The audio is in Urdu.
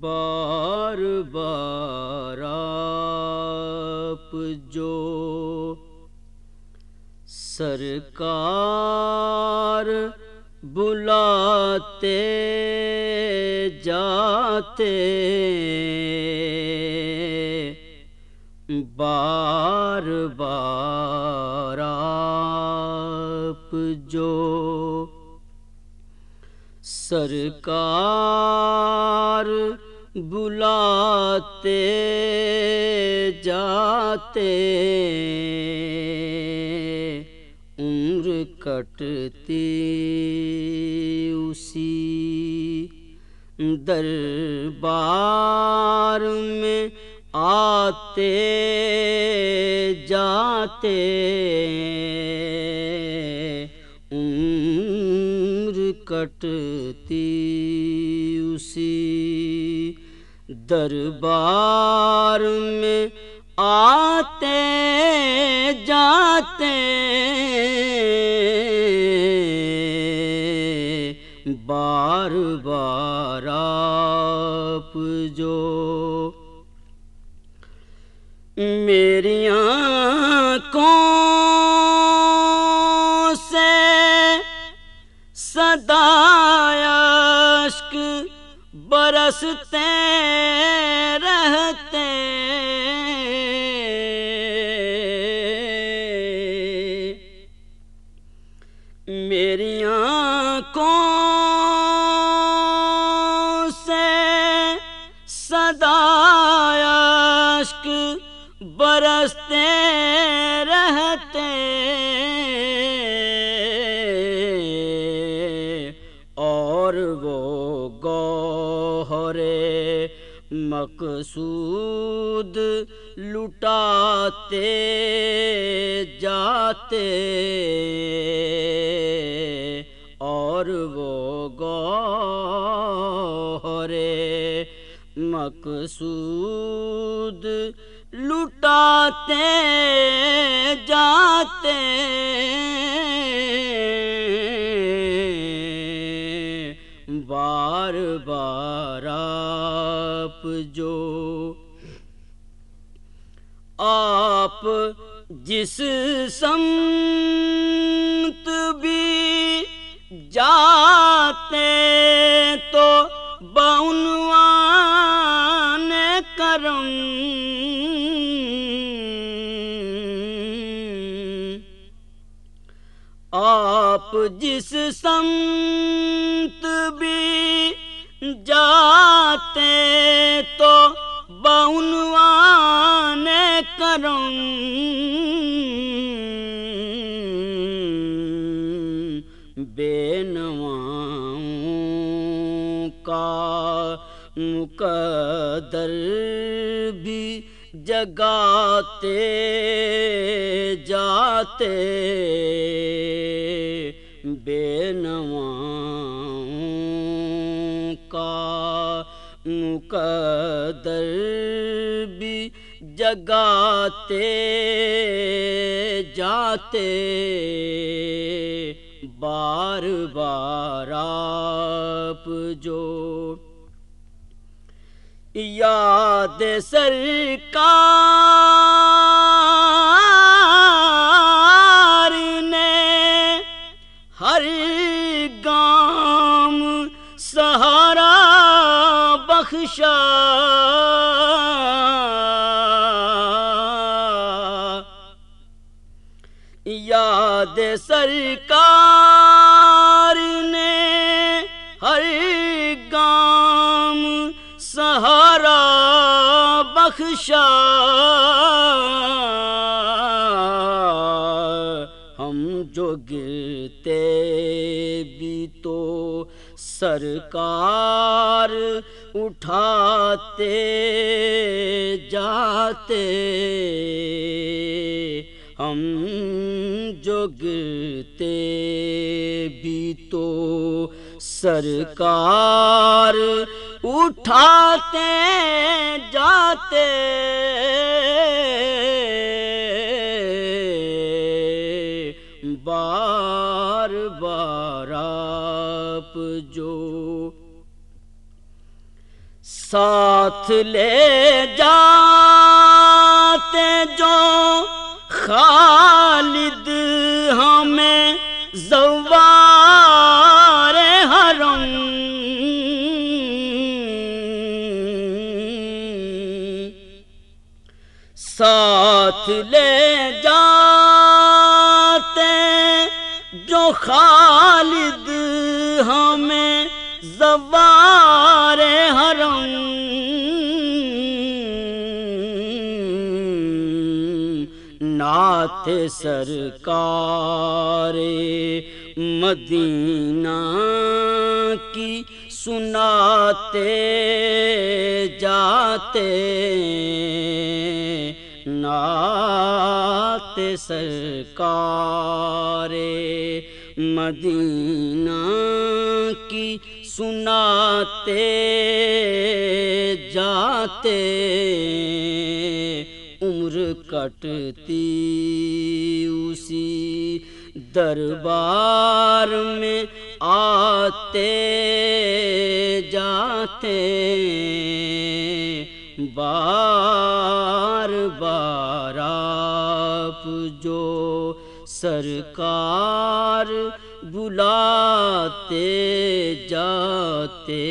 بار بار آپ جو سرکار بلاتے جاتے، بار بار آپ جو سرکار بلاتے جاتے، عمر کٹتی اسی دربار میں آتے جاتے، عمر کٹتی اسی دربار میں آتے جاتے، بار بار آپ جو میری آنکھوں سے صدائے اشک برستے رہتے، میری آنکھوں سے صدائے اشک برستے رہتے، اور وہ گوہر مقصود لٹاتے جاتے، اور وہ گوہر مقصود لٹاتے جاتے، بار بار آپ جو آپ جس سمت بھی جاتے تو بعنوان کرم، آپ جس سمت بھی جاتے تو بعنوان کرم، بے نواؤں کا مقدر بھی جگاتے جاتے، بے نواؤں کا مقدر بھی جگاتے جاتے، بار بار آپ جو یاد سرکار نے ہر گام سہارا بخشا، یاد سرکار نے ہر گام سہارا بخشا، ہم جو گرتے بھی تو سرکار اٹھاتے جاتے، ہم جو گرتے بھی تو سرکار اٹھاتے جاتے، بار بار آپ جو ساتھ لے جاتے جو خالد ہمیں زوار حرم ساتھ لے جاتے جو خالد ہمیں زوار حرم نعت سرکار مدینہ کی سناتے جاتے نعت سرکار مدینہ کی سناتے جاتے عمر کٹتی اسی دربار میں آتے جاتے بار بار آپ جو سرکار بلاتے جاتے